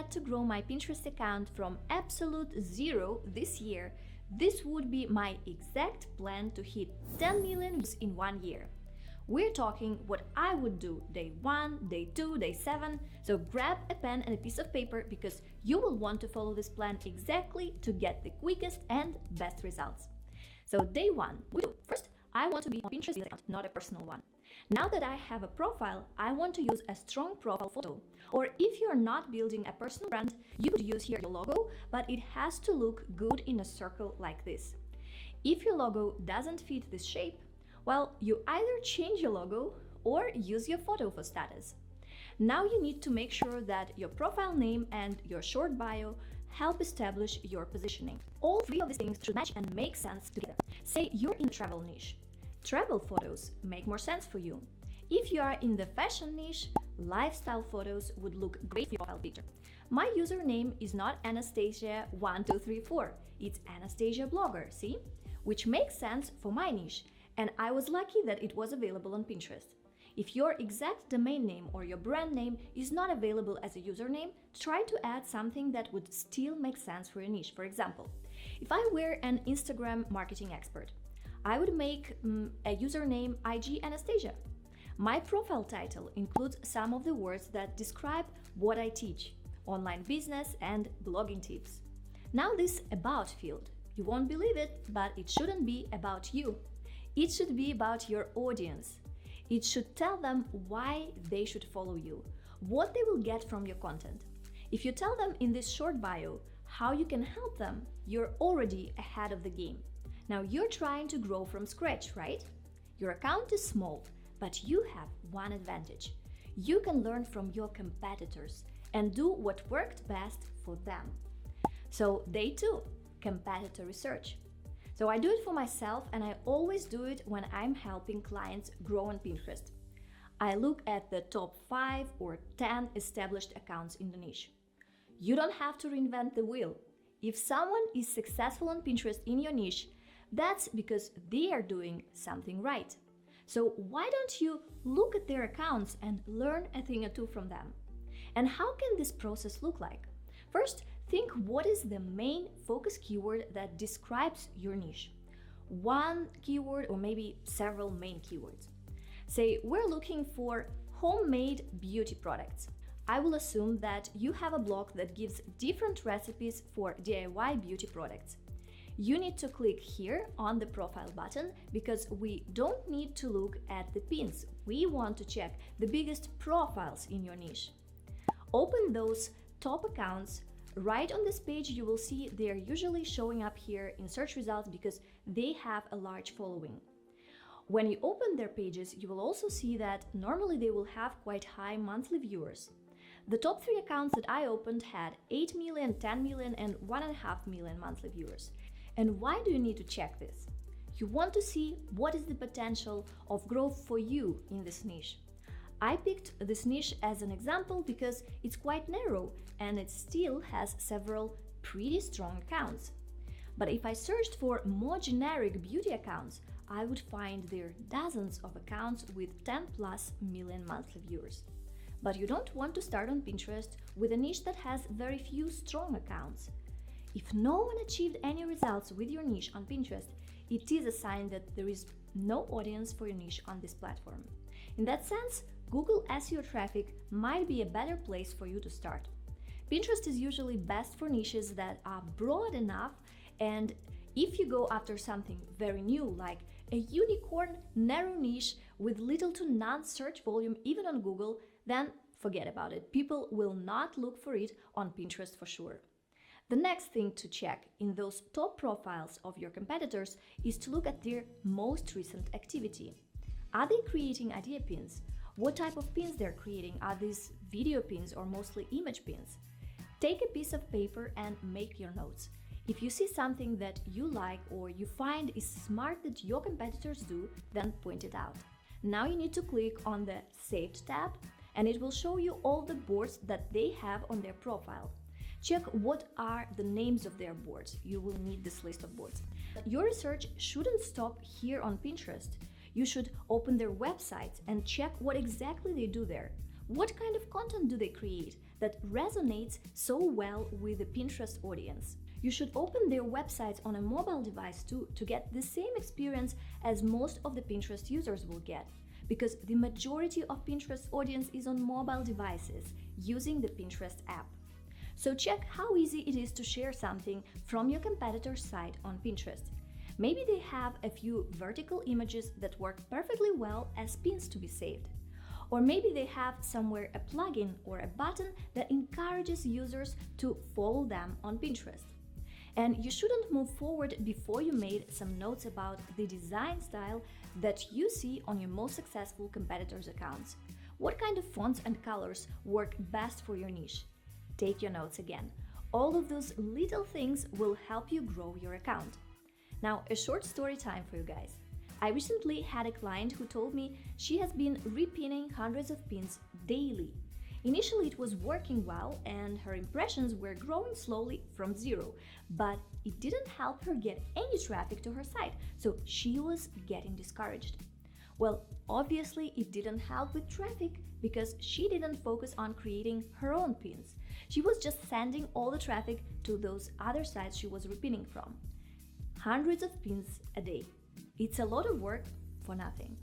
had to grow my Pinterest account from absolute zero this year, this would be my exact plan to hit 10 million views in 1 year. We're talking what I would do day 1, day 2, day 7, so grab a pen and a piece of paper because you will want to follow this plan exactly to get the quickest and best results. So day 1, first I want to be on Pinterest account, not a personal one. Now that I have a profile, I want to use a strong profile photo. Or if you're not building a personal brand, you could use here your logo, but it has to look good in a circle like this. If your logo doesn't fit this shape, well, you either change your logo or use your photo for status. Now you need to make sure that your profile name and your short bio help establish your positioning. All three of these things should match and make sense together. Say you're in the travel niche. Travel photos make more sense for you. If you are in the fashion niche, lifestyle photos would look great for your profile picture. My username is not Anastasia1234, it's Anastasia Blogger, see? Which makes sense for my niche, and I was lucky that it was available on Pinterest. If your exact domain name or your brand name is not available as a username, try to add something that would still make sense for your niche. For example, if I were an Instagram marketing expert, I would make a username IG Anastasia. My profile title includes some of the words that describe what I teach, online business and blogging tips. Now this about field, you won't believe it, but it shouldn't be about you. It should be about your audience. It should tell them why they should follow you, what they will get from your content. If you tell them in this short bio how you can help them, you're already ahead of the game. Now you're trying to grow from scratch, right? Your account is small, but you have one advantage. You can learn from your competitors and do what worked best for them. So day 2, competitor research. So I do it for myself and I always do it when I'm helping clients grow on Pinterest. I look at the top 5 or 10 established accounts in the niche. You don't have to reinvent the wheel. If someone is successful on Pinterest in your niche, that's because they are doing something right. So why don't you look at their accounts and learn a thing or two from them? And how can this process look like? First, think what is the main focus keyword that describes your niche. One keyword or maybe several main keywords. Say we're looking for homemade beauty products. I will assume that you have a blog that gives different recipes for DIY beauty products. You need to click here on the profile button because we don't need to look at the pins. We want to check the biggest profiles in your niche. Open those top accounts. Right on this page, you will see they're usually showing up here in search results because they have a large following. When you open their pages, you will also see that normally they will have quite high monthly viewers. The top 3 accounts that I opened had 8 million, 10 million, and 1.5 million monthly viewers. And why do you need to check this? You want to see what is the potential of growth for you in this niche. I picked this niche as an example because it's quite narrow and it still has several pretty strong accounts. But if I searched for more generic beauty accounts, I would find there are dozens of accounts with 10+ million monthly viewers. But you don't want to start on Pinterest with a niche that has very few strong accounts. If no one achieved any results with your niche on Pinterest, it is a sign that there is no audience for your niche on this platform. In that sense, Google SEO traffic might be a better place for you to start. Pinterest is usually best for niches that are broad enough, and if you go after something very new like a unicorn narrow niche with little to none search volume even on Google, then forget about it. People will not look for it on Pinterest for sure. The next thing to check in those top profiles of your competitors is to look at their most recent activity. Are they creating idea pins? What type of pins they're creating? Are these video pins or mostly image pins? Take a piece of paper and make your notes. If you see something that you like or you find is smart that your competitors do, then point it out. Now you need to click on the Saved tab and it will show you all the boards that they have on their profile. Check what are the names of their boards. You will need this list of boards. Your research shouldn't stop here on Pinterest. You should open their websites and check what exactly they do there. What kind of content do they create that resonates so well with the Pinterest audience? You should open their websites on a mobile device too to get the same experience as most of the Pinterest users will get, because the majority of Pinterest audience is on mobile devices using the Pinterest app. So check how easy it is to share something from your competitor's site on Pinterest. Maybe they have a few vertical images that work perfectly well as pins to be saved. Or maybe they have somewhere a plugin or a button that encourages users to follow them on Pinterest. And you shouldn't move forward before you made some notes about the design style that you see on your most successful competitors' accounts. What kind of fonts and colors work best for your niche? Take your notes again. All of those little things will help you grow your account. Now, a short story time for you guys. I recently had a client who told me she has been repinning hundreds of pins daily. Initially, it was working well and her impressions were growing slowly from zero, but it didn't help her get any traffic to her site, so she was getting discouraged. Well, obviously, it didn't help with traffic because she didn't focus on creating her own pins. She was just sending all the traffic to those other sites she was repinning from. Hundreds of pins a day. It's a lot of work for nothing.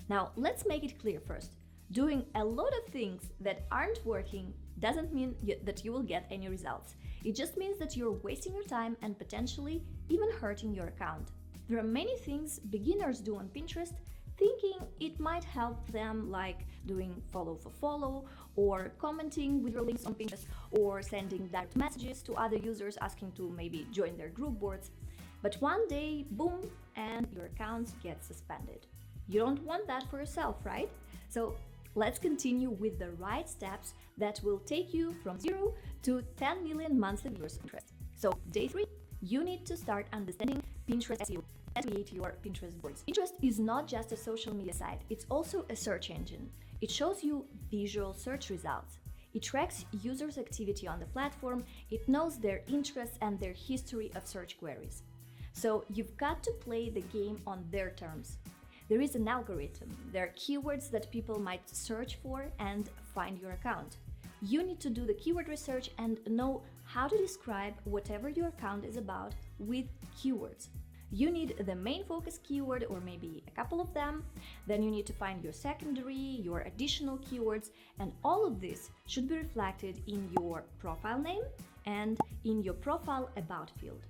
Now, let's make it clear first. Doing a lot of things that aren't working doesn't mean that you will get any results. It just means that you're wasting your time and potentially even hurting your account. There are many things beginners do on Pinterest thinking it might help them, like doing follow for follow, or commenting with your links on Pinterest, or sending direct messages to other users asking to maybe join their group boards. But one day, boom, and your account gets suspended. You don't want that for yourself, right? So let's continue with the right steps that will take you from 0 to 10 million monthly viewers on Pinterest. So day 3, you need to start understanding Pinterest SEO and create your Pinterest boards. Pinterest is not just a social media site, it's also a search engine. It shows you visual search results. It tracks users' activity on the platform, it knows their interests and their history of search queries. So you've got to play the game on their terms. There is an algorithm, there are keywords that people might search for and find your account. You need to do the keyword research and know how to describe whatever your account is about with keywords. You need the main focus keyword or maybe a couple of them, then you need to find your secondary, your additional keywords, and all of this should be reflected in your profile name and in your profile about field.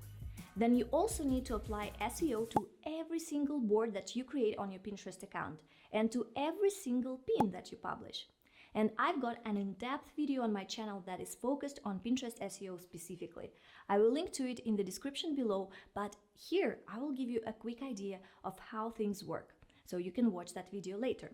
Then you also need to apply SEO to every single board that you create on your Pinterest account and to every single pin that you publish. And I've got an in-depth video on my channel that is focused on Pinterest SEO specifically. I will link to it in the description below, but here I will give you a quick idea of how things work, so you can watch that video later.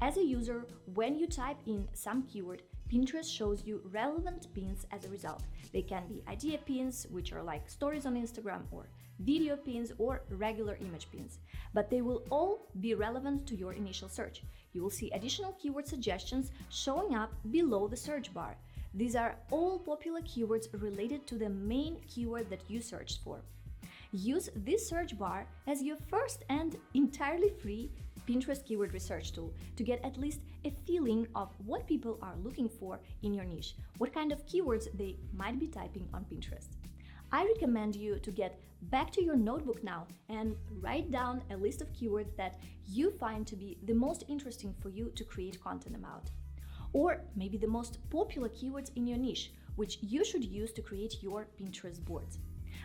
As a user, when you type in some keyword, Pinterest shows you relevant pins as a result. They can be idea pins, which are like stories on Instagram, or video pins, or regular image pins. But they will all be relevant to your initial search. You will see additional keyword suggestions showing up below the search bar. These are all popular keywords related to the main keyword that you searched for. Use this search bar as your first and entirely free Pinterest keyword research tool to get at least a feeling of what people are looking for in your niche, what kind of keywords they might be typing on Pinterest. I recommend you to get back to your notebook now and write down a list of keywords that you find to be the most interesting for you to create content about. Or maybe the most popular keywords in your niche, which you should use to create your Pinterest boards.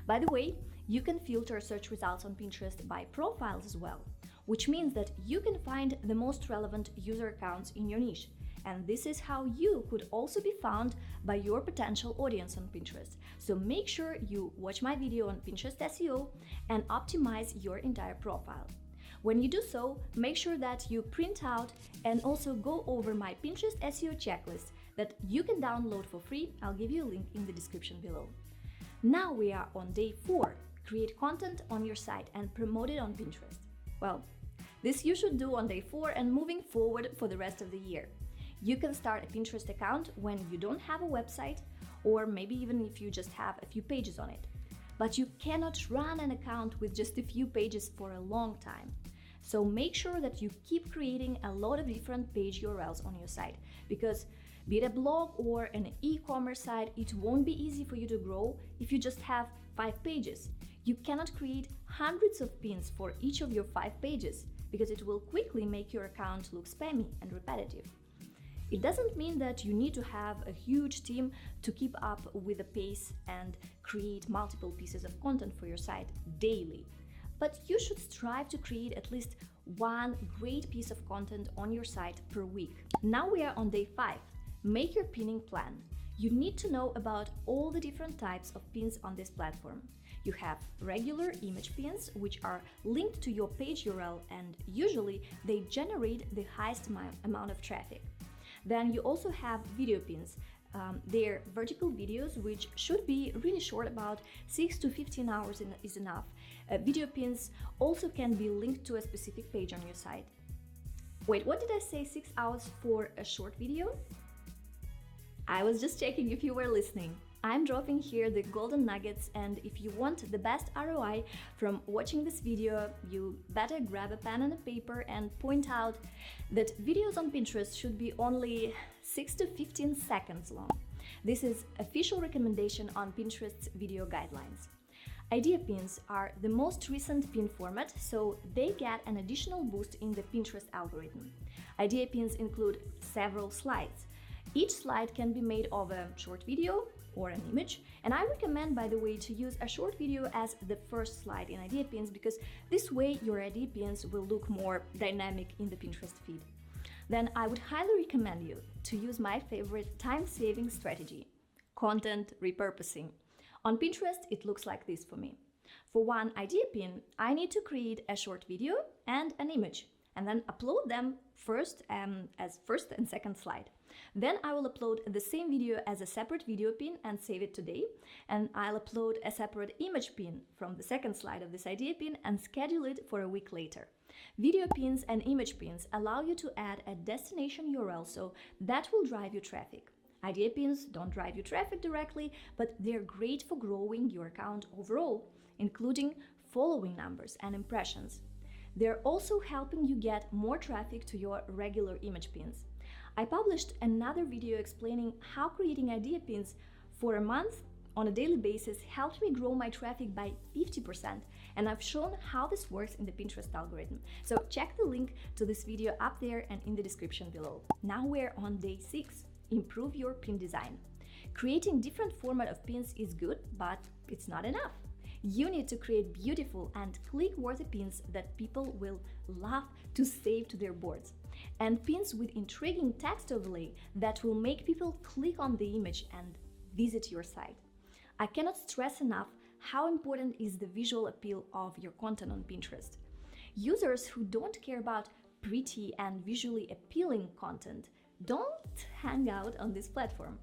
By the way, you can filter search results on Pinterest by profiles as well, which means that you can find the most relevant user accounts in your niche. And this is how you could also be found by your potential audience on Pinterest. So make sure you watch my video on Pinterest SEO and optimize your entire profile. When you do so, make sure that you print out and also go over my Pinterest SEO checklist that you can download for free. I'll give you a link in the description below. Now we are on day 4. Create content on your site and promote it on Pinterest. Well, this you should do on day 4 and moving forward for the rest of the year. You can start a Pinterest account when you don't have a website, or maybe even if you just have a few pages on it. But you cannot run an account with just a few pages for a long time. So make sure that you keep creating a lot of different page URLs on your site, because be it a blog or an e-commerce site, it won't be easy for you to grow if you just have 5 pages. You cannot create hundreds of pins for each of your 5 pages, because it will quickly make your account look spammy and repetitive. It doesn't mean that you need to have a huge team to keep up with the pace and create multiple pieces of content for your site daily. But you should strive to create at least one great piece of content on your site per week. Now we are on day 5. Make your pinning plan. You need to know about all the different types of pins on this platform. You have regular image pins, which are linked to your page URL, and usually they generate the highest amount of traffic. Then you also have video pins. They're vertical videos which should be really short, about 6 to 15 hours is enough. Video pins also can be linked to a specific page on your site. Wait, what did I say, 6 hours for a short video? I was just checking if you were listening. I'm dropping here the golden nuggets, and if you want the best ROI from watching this video, you better grab a pen and a paper and point out that videos on Pinterest should be only 6 to 15 seconds long. This is official recommendation on Pinterest's video guidelines. Idea pins are the most recent pin format, so they get an additional boost in the Pinterest algorithm. Idea pins include several slides. Each slide can be made of a short video or an image, and I recommend, by the way, to use a short video as the first slide in idea pins, because this way your idea pins will look more dynamic in the Pinterest feed. Then I would highly recommend you to use my favorite time-saving strategy: content repurposing. On Pinterest, it looks like this for me. For one idea pin, I need to create a short video and an image, and then upload them first as first and second slide. Then I will upload the same video as a separate video pin and save it today, and I'll upload a separate image pin from the second slide of this idea pin and schedule it for a week later. Video pins and image pins allow you to add a destination URL, so that will drive you traffic. Idea pins don't drive you traffic directly, but they're great for growing your account overall, including following numbers and impressions. They're also helping you get more traffic to your regular image pins. I published another video explaining how creating idea pins for a month on a daily basis helped me grow my traffic by 50%, and I've shown how this works in the Pinterest algorithm. So check the link to this video up there and in the description below. Now we're on day 6. Improve your pin design. Creating different format of pins is good, but it's not enough. You need to create beautiful and click-worthy pins that people will love to save to their boards, and pins with intriguing text overlay that will make people click on the image and visit your site. I cannot stress enough how important is the visual appeal of your content on Pinterest. Users who don't care about pretty and visually appealing content don't hang out on this platform.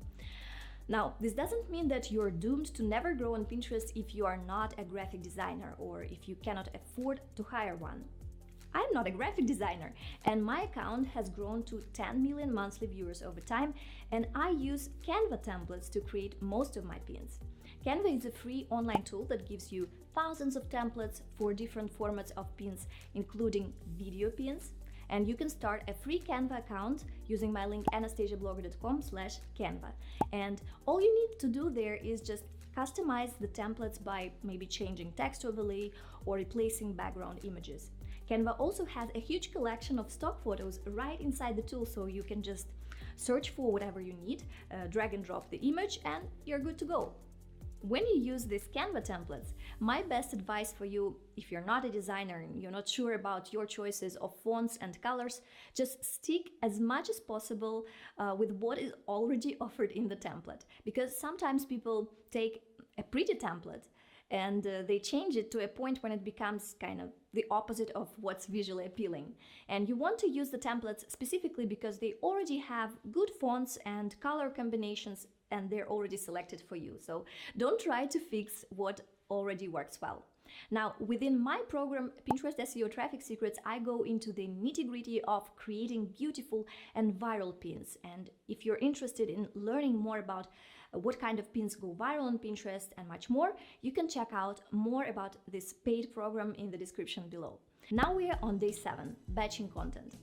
Now, this doesn't mean that you're doomed to never grow on Pinterest if you are not a graphic designer or if you cannot afford to hire one. I'm not a graphic designer, and my account has grown to 10 million monthly viewers over time, and I use Canva templates to create most of my pins. Canva is a free online tool that gives you thousands of templates for different formats of pins, including video pins, and you can start a free Canva account using my link anastasiablogger.com/Canva. And all you need to do there is just customize the templates by maybe changing text overlay or replacing background images. Canva also has a huge collection of stock photos right inside the tool, so you can just search for whatever you need, drag and drop the image, and you're good to go. When you use these Canva templates, my best advice for you, if you're not a designer and you're not sure about your choices of fonts and colors, just stick as much as possible with what is already offered in the template. Because sometimes people take a pretty template and they change it to a point when it becomes kind of the opposite of what's visually appealing. And you want to use the templates specifically because they already have good fonts and color combinations, and they're already selected for you. So don't try to fix what already works well. Now, within my program, Pinterest SEO Traffic Secrets, I go into the nitty-gritty of creating beautiful and viral pins. And if you're interested in learning more about what kind of pins go viral on Pinterest and much more, you can check out more about this paid program in the description below. Now we are on day 7, batching content.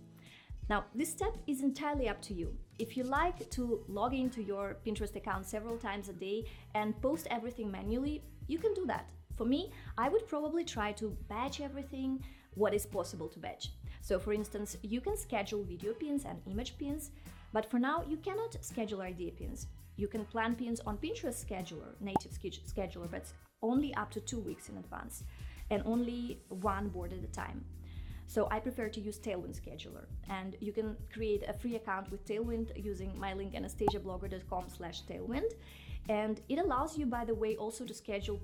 Now, this step is entirely up to you. If you like to log into your Pinterest account several times a day and post everything manually, you can do that. For me, I would probably try to batch everything what is possible to batch. So for instance, you can schedule video pins and image pins, but for now you cannot schedule idea pins. You can plan pins on Pinterest Scheduler, native scheduler, but only up to 2 weeks in advance and only one board at a time. So I prefer to use Tailwind Scheduler, and you can create a free account with Tailwind using my link anastasiablogger.com/tailwind. And it allows you, by the way, also to schedule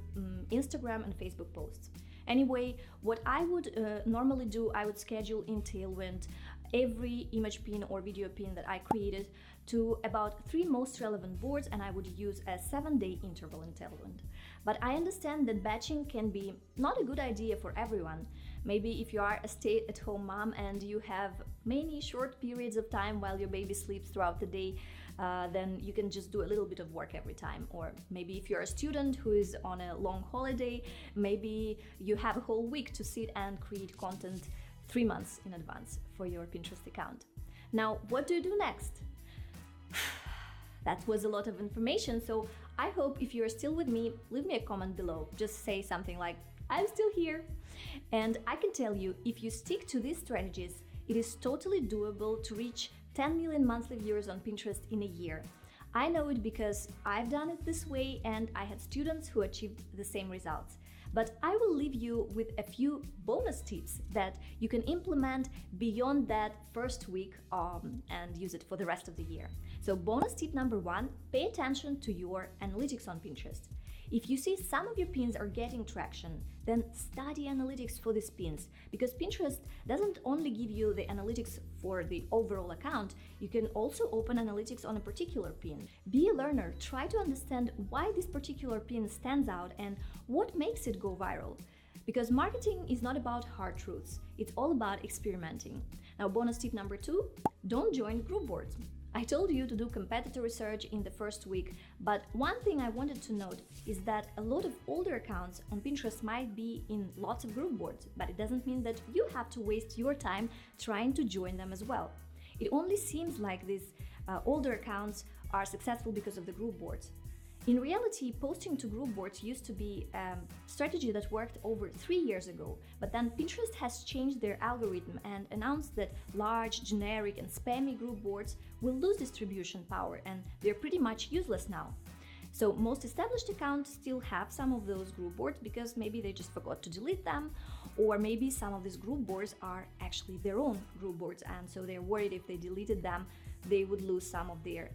Instagram and Facebook posts. Anyway, what I would normally do, I would schedule in Tailwind every image pin or video pin that I created to about 3 most relevant boards, and I would use a 7-day interval in Tailwind. But I understand that batching can be not a good idea for everyone. Maybe if you are a stay-at-home mom and you have many short periods of time while your baby sleeps throughout the day, then you can just do a little bit of work every time. Or maybe if you're a student who is on a long holiday, maybe you have a whole week to sit and create content 3 months in advance for your Pinterest account. Now, what do you do next? That was a lot of information, so I hope if you're still with me, leave me a comment below. Just say something like, I'm still here. And I can tell you, if you stick to these strategies, it is totally doable to reach 10 million monthly viewers on Pinterest in a year. I know it because I've done it this way and I had students who achieved the same results. But I will leave you with a few bonus tips that you can implement beyond that first week and use it for the rest of the year. So bonus tip number 1, pay attention to your analytics on Pinterest. If you see some of your pins are getting traction, then study analytics for these pins, because Pinterest doesn't only give you the analytics for the overall account, you can also open analytics on a particular pin. Be a learner, try to understand why this particular pin stands out and what makes it go viral. Because marketing is not about hard truths, it's all about experimenting. Now, bonus tip number 2, don't join group boards. I told you to do competitor research in the first week, but one thing I wanted to note is that a lot of older accounts on Pinterest might be in lots of group boards, but it doesn't mean that you have to waste your time trying to join them as well. It only seems like these older accounts are successful because of the group boards. In reality, posting to group boards used to be a strategy that worked over 3 years ago, but then Pinterest has changed their algorithm and announced that large, generic and spammy group boards will lose distribution power and they're pretty much useless now. So most established accounts still have some of those group boards because maybe they just forgot to delete them, or maybe some of these group boards are actually their own group boards, and so they're worried if they deleted them, they would lose some of their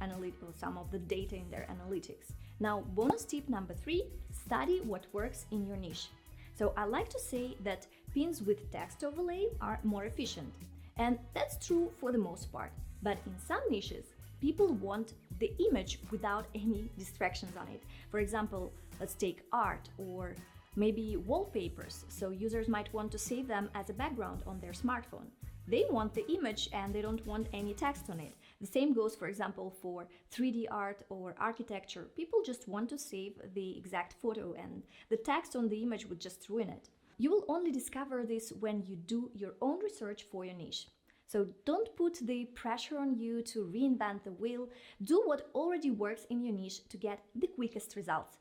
some of the data in their analytics. Now, bonus tip number 3, study what works in your niche. So I like to say that pins with text overlay are more efficient. And that's true for the most part. But in some niches, people want the image without any distractions on it. For example, let's take art or maybe wallpapers. So users might want to save them as a background on their smartphone. They want the image and they don't want any text on it. The same goes, for example, for 3D art or architecture. People just want to save the exact photo and the text on the image would just ruin it. You will only discover this when you do your own research for your niche. So don't put the pressure on you to reinvent the wheel. Do what already works in your niche to get the quickest results.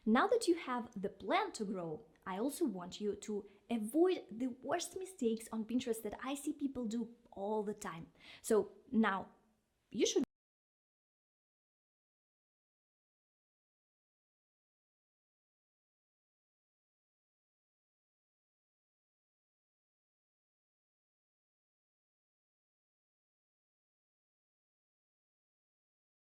Now that you have the plan to grow, I also want you to avoid the worst mistakes on Pinterest that I see people do all the time. So now you should